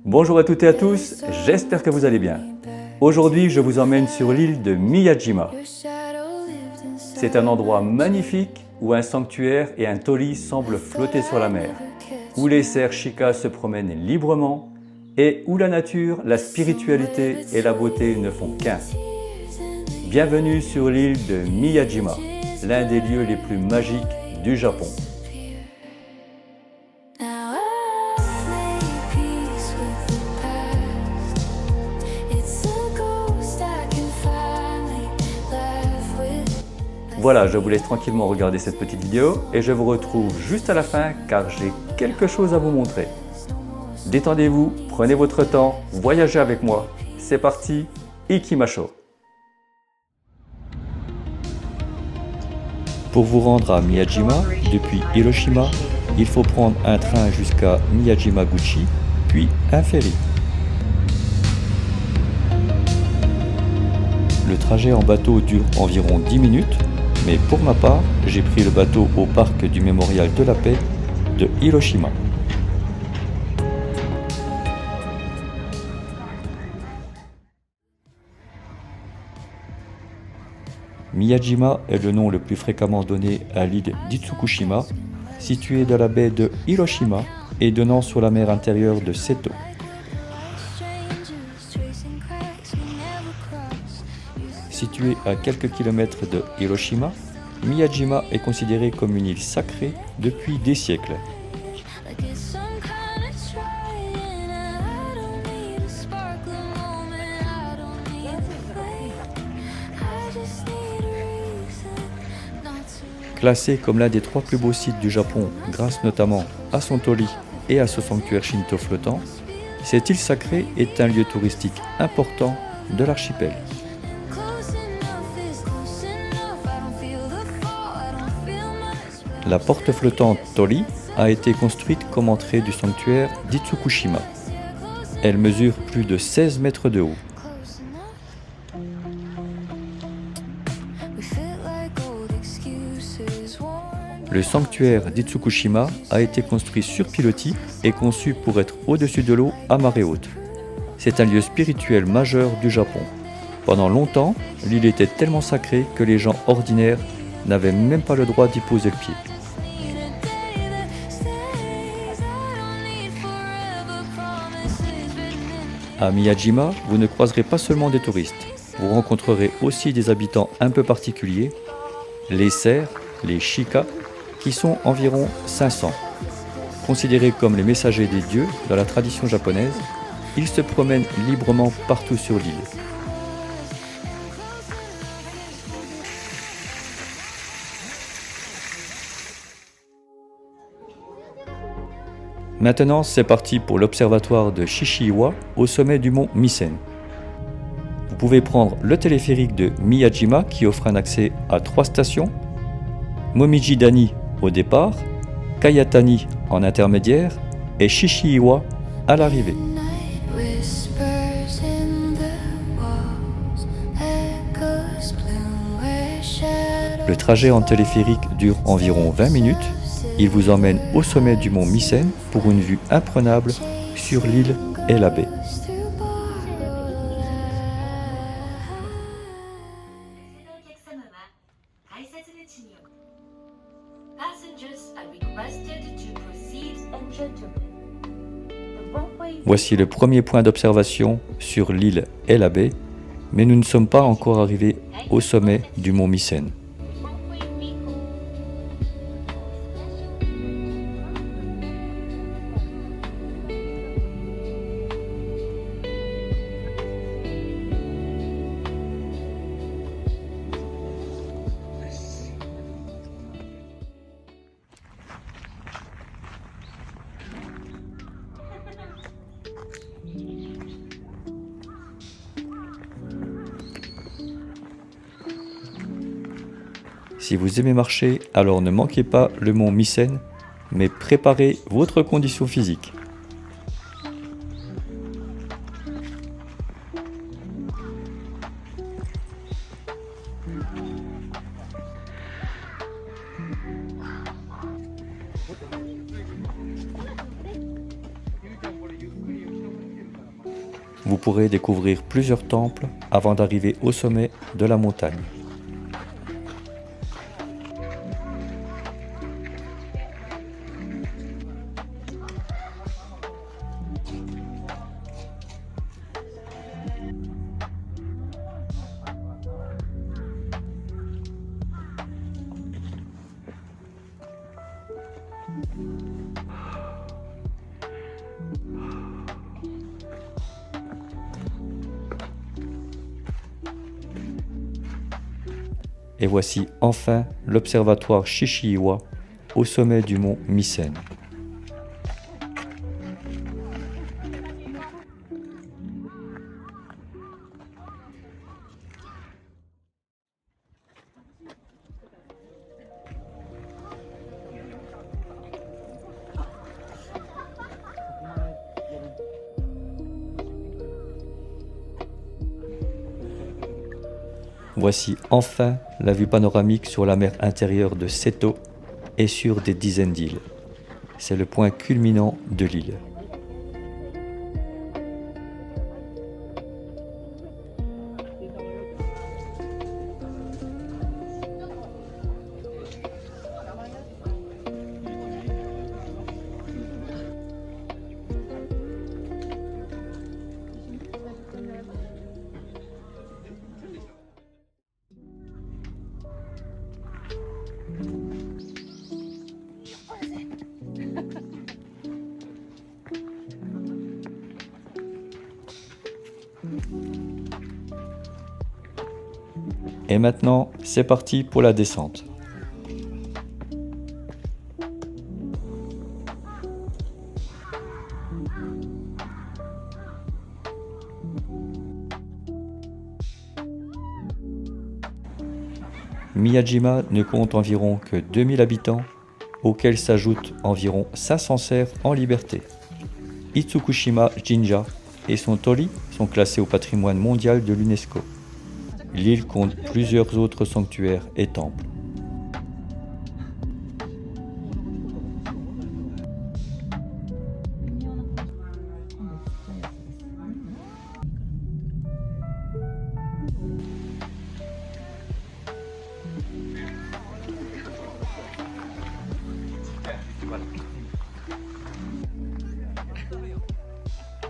Bonjour à toutes et à tous, j'espère que vous allez bien. Aujourd'hui, je vous emmène sur l'île de Miyajima. C'est un endroit magnifique où un sanctuaire et un torii semblent flotter sur la mer, où les cerfs chikas se promènent librement et où la nature, la spiritualité et la beauté ne font qu'un. Bienvenue sur l'île de Miyajima, l'un des lieux les plus magiques du Japon. Voilà, je vous laisse tranquillement regarder cette petite vidéo et je vous retrouve juste à la fin car j'ai quelque chose à vous montrer. Détendez-vous, prenez votre temps, voyagez avec moi. C'est parti, Ikimasho. Pour vous rendre à Miyajima, depuis Hiroshima, il faut prendre un train jusqu'à Miyajimaguchi, puis un ferry. Le trajet en bateau dure environ 10 minutes, mais pour ma part, j'ai pris le bateau au parc du Mémorial de la Paix de Hiroshima. Miyajima est le nom le plus fréquemment donné à l'île d'Itsukushima, située dans la baie de Hiroshima et donnant sur la mer intérieure de Seto. Située à quelques kilomètres de Hiroshima, Miyajima est considérée comme une île sacrée depuis des siècles. Classé comme l'un des 3 plus beaux sites du Japon grâce notamment à son torii et à ce sanctuaire shinto flottant, cette île sacrée est un lieu touristique important de l'archipel. La porte flottante Torii a été construite comme entrée du sanctuaire d'Itsukushima. Elle mesure plus de 16 mètres de haut. Le sanctuaire d'Itsukushima a été construit sur pilotis et conçu pour être au-dessus de l'eau à marée haute. C'est un lieu spirituel majeur du Japon. Pendant longtemps, l'île était tellement sacrée que les gens ordinaires n'avaient même pas le droit d'y poser le pied. À Miyajima, vous ne croiserez pas seulement des touristes, vous rencontrerez aussi des habitants un peu particuliers, les cerfs, les chikas, qui sont environ 500. Considérés comme les messagers des dieux dans la tradition japonaise, ils se promènent librement partout sur l'île. Maintenant, c'est parti pour l'observatoire de Shishiiwa au sommet du mont Misen. Vous pouvez prendre le téléphérique de Miyajima qui offre un accès à 3 stations, Momiji-dani au départ, Kayatani en intermédiaire et Shishiiwa à l'arrivée. Le trajet en téléphérique dure environ 20 minutes. Il vous emmène au sommet du mont Misen pour une vue imprenable sur l'île et la baie. Voici le premier point d'observation sur l'île et la baie, mais nous ne sommes pas encore arrivés au sommet du mont Misen. Si vous aimez marcher, alors ne manquez pas le mont Misen, mais préparez votre condition physique. vous pourrez découvrir plusieurs temples avant d'arriver au sommet de la montagne. Et voici enfin l'observatoire Shishi-Iwa au sommet du mont Misen. Voici enfin la vue panoramique sur la mer intérieure de Seto et sur des dizaines d'îles. C'est le point culminant de l'île. Et maintenant, c'est parti pour la descente. Miyajima ne compte environ que 2000 habitants, auxquels s'ajoutent environ 500 cerfs en liberté. Itsukushima Jinja et son torii sont classés au patrimoine mondial de l'UNESCO. L'île compte plusieurs autres sanctuaires et temples.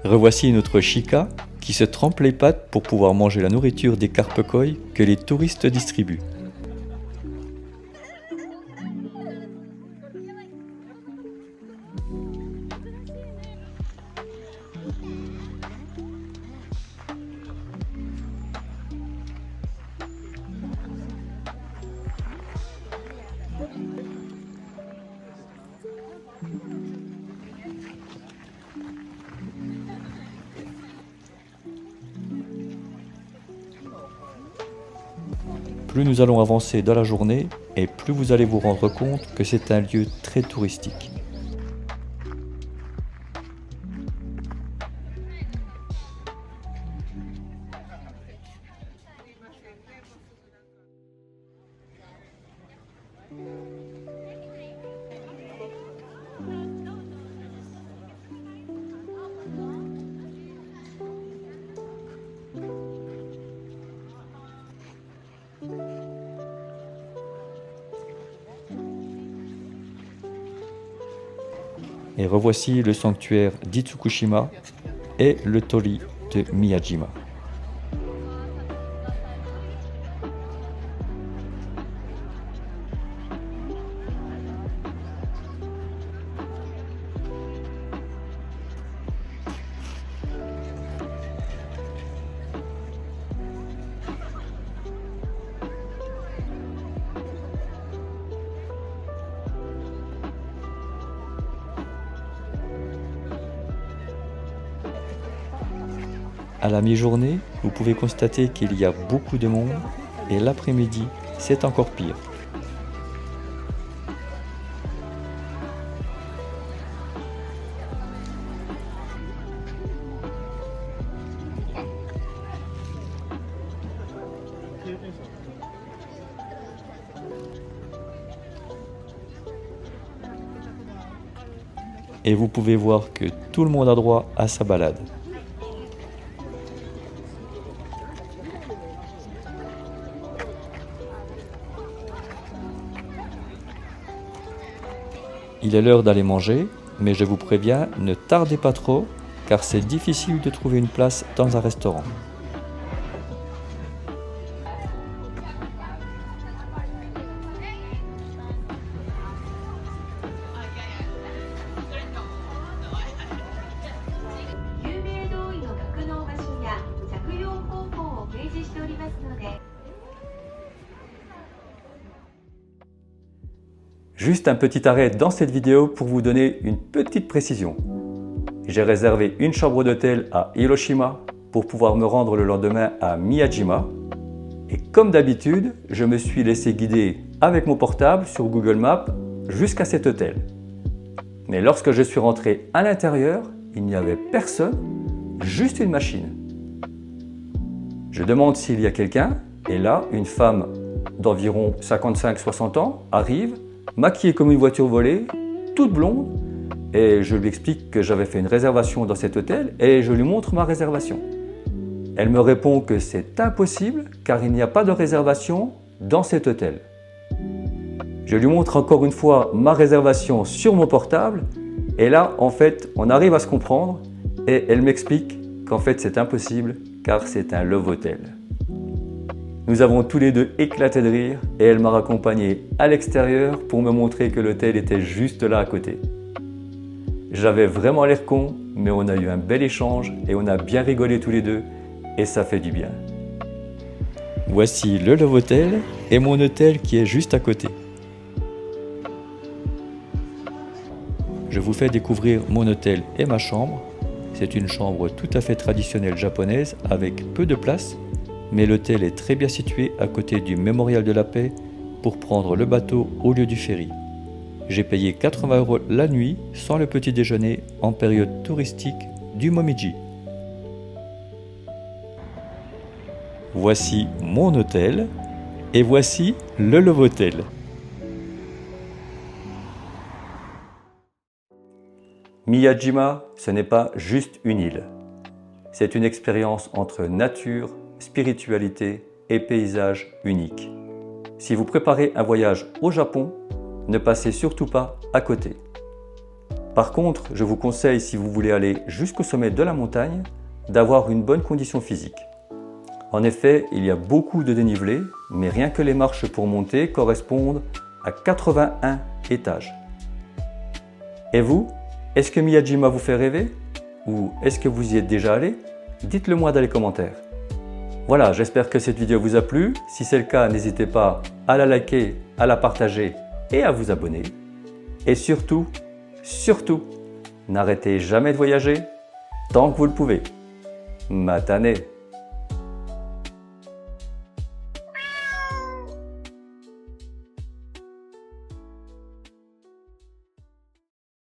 Revoici notre Shika qui se trempe les pattes pour pouvoir manger la nourriture des carpe koi que les touristes distribuent. Plus nous allons avancer dans la journée et plus vous allez vous rendre compte que c'est un lieu très touristique. Et revoici le sanctuaire d'Itsukushima et le torii de Miyajima. À la mi-journée, vous pouvez constater qu'il y a beaucoup de monde et l'après-midi, c'est encore pire. Et vous pouvez voir que tout le monde a droit à sa balade. Il est l'heure d'aller manger, mais je vous préviens, ne tardez pas trop, car c'est difficile de trouver une place dans un restaurant. Juste un petit arrêt dans cette vidéo pour vous donner une petite précision. J'ai réservé une chambre d'hôtel à Hiroshima pour pouvoir me rendre le lendemain à Miyajima. Et comme d'habitude, je me suis laissé guider avec mon portable sur Google Maps jusqu'à cet hôtel. Mais lorsque je suis rentré à l'intérieur, il n'y avait personne, juste une machine. Je demande s'il y a quelqu'un et là, une femme d'environ 55-60 ans arrive, maquillée comme une voiture volée, toute blonde, et je lui explique que j'avais fait une réservation dans cet hôtel et je lui montre ma réservation. Elle me répond que c'est impossible car il n'y a pas de réservation dans cet hôtel. Je lui montre encore une fois ma réservation sur mon portable et là, en fait, on arrive à se comprendre et elle m'explique qu'en fait c'est impossible car c'est un love hotel. Nous avons tous les deux éclaté de rire et elle m'a raccompagné à l'extérieur pour me montrer que l'hôtel était juste là à côté. J'avais vraiment l'air con, mais on a eu un bel échange et on a bien rigolé tous les deux et ça fait du bien. Voici le Love Hotel et mon hôtel qui est juste à côté. Je vous fais découvrir mon hôtel et ma chambre. C'est une chambre tout à fait traditionnelle japonaise avec peu de place. Mais l'hôtel est très bien situé à côté du Mémorial de la Paix pour prendre le bateau au lieu du ferry. J'ai payé 80 € la nuit sans le petit déjeuner en période touristique du Momiji. Voici mon hôtel et voici le Love Hotel. Miyajima, ce n'est pas juste une île. C'est une expérience entre nature, spiritualité et paysage unique. Si vous préparez un voyage au Japon, ne passez surtout pas à côté. Par contre, je vous conseille, si vous voulez aller jusqu'au sommet de la montagne, d'avoir une bonne condition physique. En effet, il y a beaucoup de dénivelé, mais rien que les marches pour monter correspondent à 81 étages. Et vous, est-ce que Miyajima vous fait rêver? Ou est-ce que vous y êtes déjà allé? Dites-le moi dans les commentaires. Voilà, j'espère que cette vidéo vous a plu. Si c'est le cas, n'hésitez pas à la liker, à la partager et à vous abonner. Et surtout, n'arrêtez jamais de voyager tant que vous le pouvez. Matane!